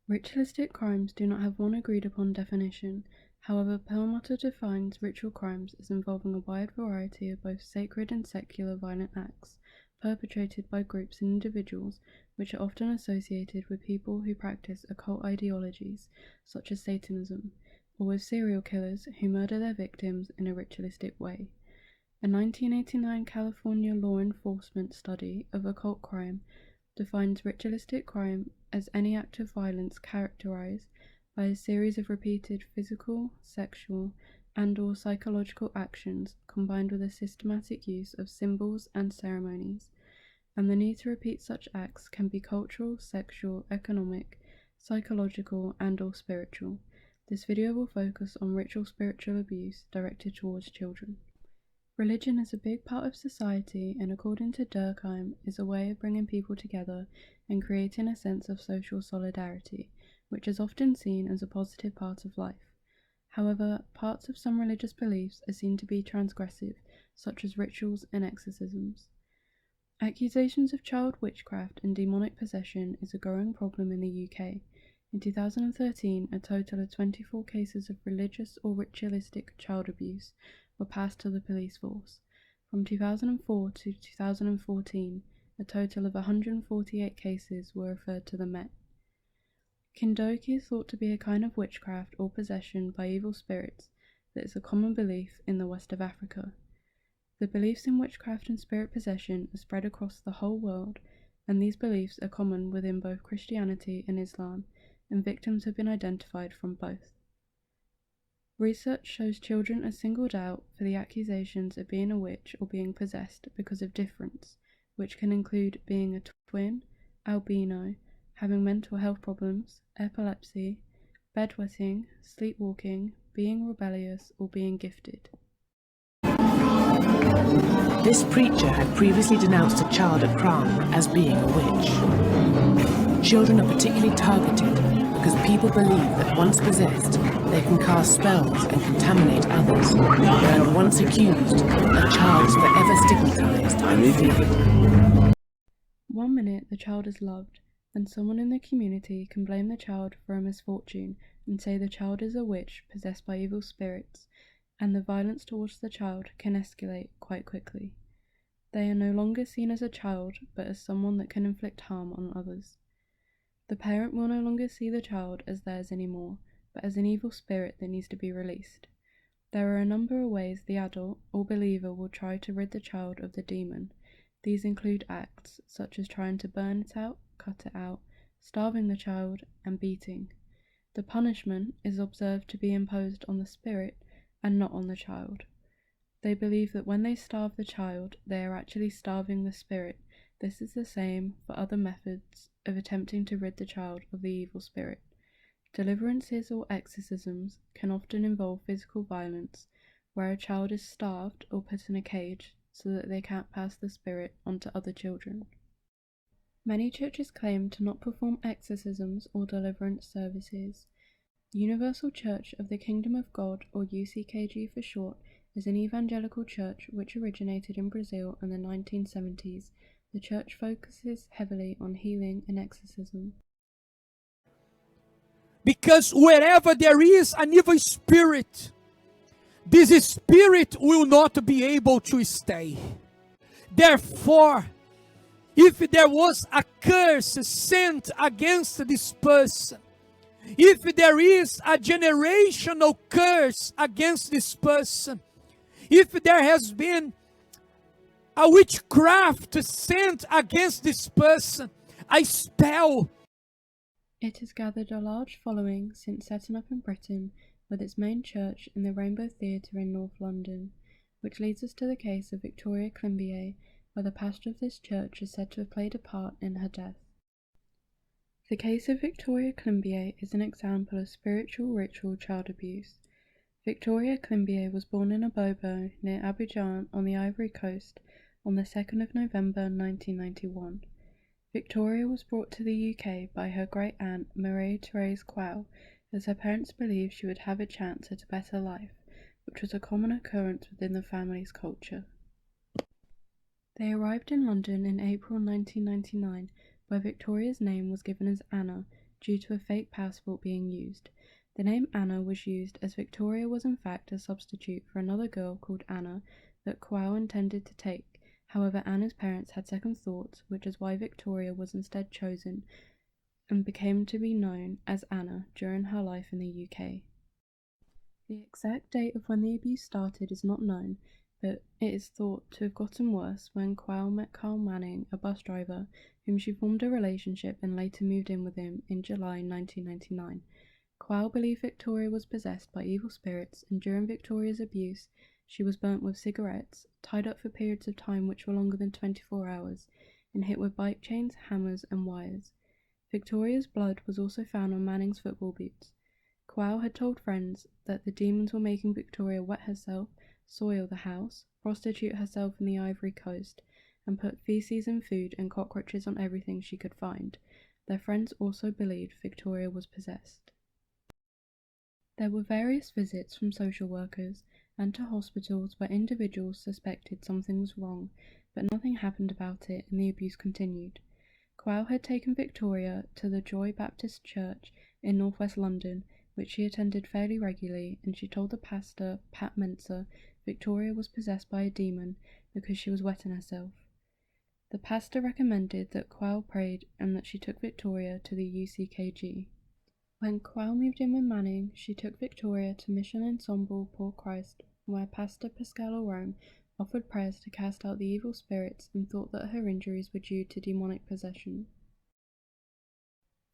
Ritualistic crimes do not have one agreed-upon definition. However, Perlmutter defines ritual crimes as involving a wide variety of both sacred and secular violent acts perpetrated by groups and individuals, which are often associated with people who practice occult ideologies such as Satanism, or with serial killers who murder their victims in a ritualistic way. A 1989 California law enforcement study of occult crime defines ritualistic crime as any act of violence characterized by a series of repeated physical, sexual, and/or psychological actions combined with a systematic use of symbols and ceremonies, and the need to repeat such acts can be cultural, sexual, economic, psychological, and/or spiritual. This video will focus on ritual spiritual abuse directed towards children. Religion is a big part of society, and according to Durkheim, is a way of bringing people together and creating a sense of social solidarity, which is often seen as a positive part of life. However, parts of some religious beliefs are seen to be transgressive, such as rituals and exorcisms. Accusations of child witchcraft and demonic possession is a growing problem in the UK. In 2013, a total of 24 cases of religious or ritualistic child abuse were passed to the police force. From 2004 to 2014, a total of 148 cases were referred to the Met. Kindoki is thought to be a kind of witchcraft or possession by evil spirits that is a common belief in the west of Africa. The beliefs in witchcraft and spirit possession are spread across the whole world, and these beliefs are common within both Christianity and Islam, and victims have been identified from both. Research shows children are singled out for the accusations of being a witch or being possessed because of difference, which can include being a twin, albino, having mental health problems, epilepsy, bedwetting, sleepwalking, being rebellious, or being gifted. This preacher had previously denounced a child at Cram as being a witch. Children are particularly targeted because people believe that once possessed, they can cast spells and contaminate others, and once accused, a child is forever stigmatized and feared. 1 minute the child is loved, and someone in the community can blame the child for a misfortune and say the child is a witch possessed by evil spirits, and the violence towards the child can escalate quite quickly. They are no longer seen as a child, but as someone that can inflict harm on others. The parent will no longer see the child as theirs anymore, but as an evil spirit that needs to be released. There are a number of ways the adult or believer will try to rid the child of the demon. These include acts such as trying to burn it out, cut it out, starving the child, and beating. The punishment is observed to be imposed on the spirit and not on the child. They believe that when they starve the child, they are actually starving the spirit. This is the same for other methods of attempting to rid the child of the evil spirit. Deliverances or exorcisms can often involve physical violence, where a child is starved or put in a cage so that they can't pass the spirit on to other children. Many churches claim to not perform exorcisms or deliverance services. Universal Church of the Kingdom of God, or UCKG for short, is an evangelical church which originated in Brazil in the 1970s. The church focuses heavily on healing and exorcism. Because wherever there is an evil spirit, this spirit will not be able to stay. Therefore, if there was a curse sent against this person, if there is a generational curse against this person, if there has been a witchcraft sent against this person, a spell. It has gathered a large following since setting up in Britain, with its main church in the Rainbow Theatre in North London, which leads us to the case of Victoria Climbié, where the pastor of this church is said to have played a part in her death. The case of Victoria Climbié is an example of spiritual ritual child abuse. Victoria Climbié was born in Abobo, near Abidjan on the Ivory Coast, on the 2nd of November 1991. Victoria was brought to the UK by her great-aunt Marie-Thérèse Quau, as her parents believed she would have a chance at a better life, which was a common occurrence within the family's culture. They arrived in London in April 1999, where Victoria's name was given as Anna, due to a fake passport being used. The name Anna was used as Victoria was in fact a substitute for another girl called Anna that Quao intended to take. However, Anna's parents had second thoughts, which is why Victoria was instead chosen and became to be known as Anna during her life in the UK. The exact date of when the abuse started is not known, but it is thought to have gotten worse when Quao met Carl Manning, a bus driver, whom she formed a relationship and later moved in with him in July 1999. Quao believed Victoria was possessed by evil spirits, and during Victoria's abuse, she was burnt with cigarettes, tied up for periods of time which were longer than 24 hours, and hit with bike chains, hammers, and wires. Victoria's blood was also found on Manning's football boots. Quao had told friends that the demons were making Victoria wet herself, soil the house, prostitute herself in the Ivory Coast, and put feces and food and cockroaches on everything she could find. Their friends also believed Victoria was possessed. There were various visits from social workers and to hospitals where individuals suspected something was wrong, but nothing happened about it and the abuse continued. Quao had taken Victoria to the Joy Baptist Church in northwest London, which she attended fairly regularly, and she told the pastor, Pat Menser, Victoria was possessed by a demon because she was wetting herself. The pastor recommended that Quao prayed and that she took Victoria to the UCKG. When Quao moved in with Manning, she took Victoria to Mission Ensemble Pour Christ, where Pastor Pascal Rome offered prayers to cast out the evil spirits and thought that her injuries were due to demonic possession.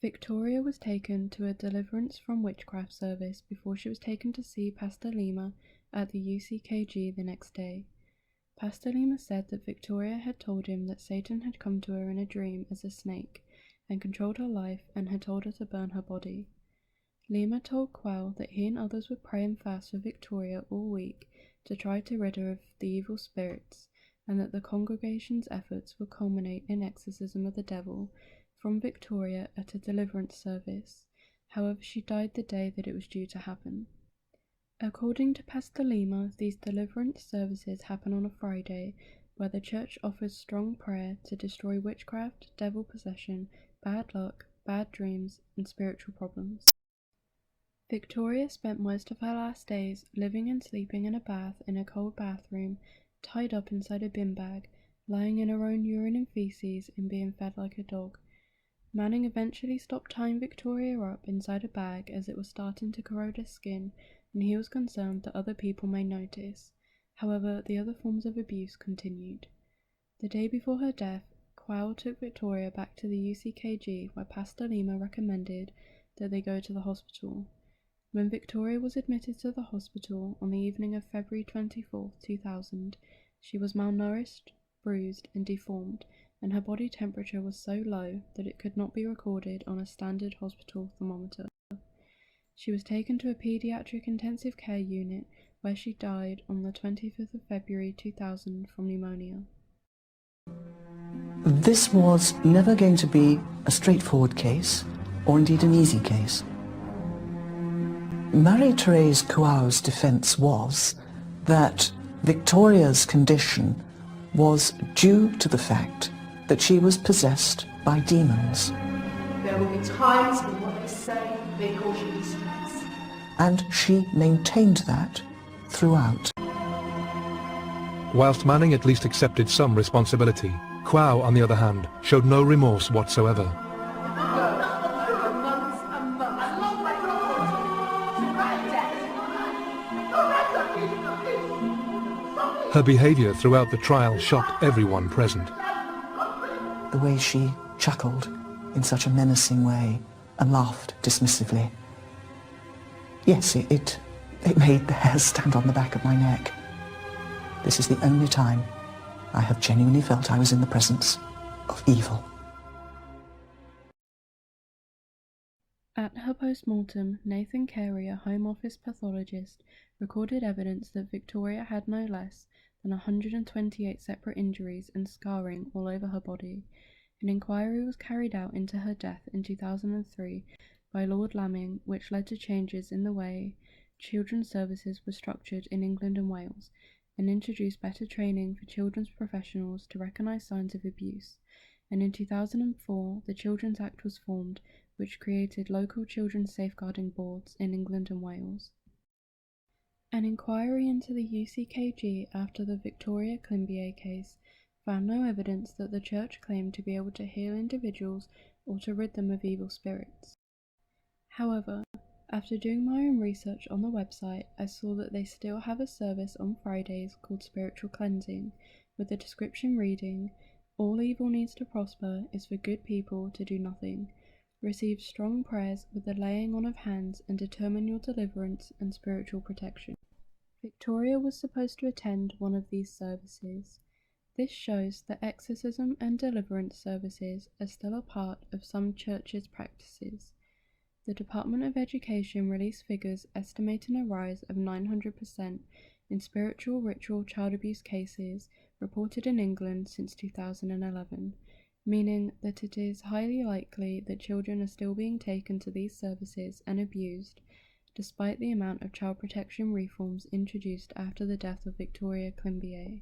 Victoria was taken to a deliverance from witchcraft service before she was taken to see Pastor Lima at the UCKG the next day. Pastor Lima said that Victoria had told him that Satan had come to her in a dream as a snake and controlled her life and had told her to burn her body. Lima told Quao that he and others would pray and fast for Victoria all week to try to rid her of the evil spirits, and that the congregation's efforts would culminate in exorcism of the devil from Victoria at a deliverance service. However, she died the day that it was due to happen. According to Pastor Lima, these deliverance services happen on a Friday, where the church offers strong prayer to destroy witchcraft, devil possession, bad luck, bad dreams, and spiritual problems. Victoria spent most of her last days living and sleeping in a bath in a cold bathroom, tied up inside a bin bag, lying in her own urine and feces, and being fed like a dog. Manning eventually stopped tying Victoria up inside a bag as it was starting to corrode her skin, and he was concerned that other people may notice. However, the other forms of abuse continued. The day before her death, Quao took Victoria back to the UCKG, where Pastor Lima recommended that they go to the hospital. When Victoria was admitted to the hospital on the evening of February 24, 2000, she was malnourished, bruised, and deformed, and her body temperature was so low that it could not be recorded on a standard hospital thermometer. She was taken to a pediatric intensive care unit where she died on the 25th of February 2000 from pneumonia. This was never going to be a straightforward case, or indeed an easy case. Marie-Therese Quao's defense was that Victoria's condition was due to the fact that she was possessed by demons. There will be times when what they say may cause you distress. And she maintained that throughout. Whilst Manning at least accepted some responsibility, Quao, on the other hand, showed no remorse whatsoever. Her behaviour throughout the trial shocked everyone present. The way she chuckled in such a menacing way and laughed dismissively. Yes, it made the hairs stand on the back of my neck. This is the only time I have genuinely felt I was in the presence of evil. At her post-mortem, Nathan Carey, a Home Office pathologist, recorded evidence that Victoria had no less than 128 separate injuries and scarring all over her body. An inquiry was carried out into her death in 2003 by Lord Lamming, which led to changes in the way children's services were structured in England and Wales, and introduced better training for children's professionals to recognise signs of abuse. And in 2004, the Children's Act was formed, which created local children's safeguarding boards in England and Wales. An inquiry into the UCKG after the Victoria Climbié case found no evidence that the church claimed to be able to heal individuals or to rid them of evil spirits. However, after doing my own research on the website, I saw that they still have a service on Fridays called Spiritual Cleansing, with the description reading, "All evil needs to prosper is for good people to do nothing. Receive strong prayers with the laying on of hands and determine your deliverance and spiritual protection." Victoria was supposed to attend one of these services. This shows that exorcism and deliverance services are still a part of some churches' practices. The Department of Education released figures estimating a rise of 900% in spiritual ritual child abuse cases reported in England since 2011, meaning that it is highly likely that children are still being taken to these services and abused, despite the amount of child protection reforms introduced after the death of Victoria Climbié.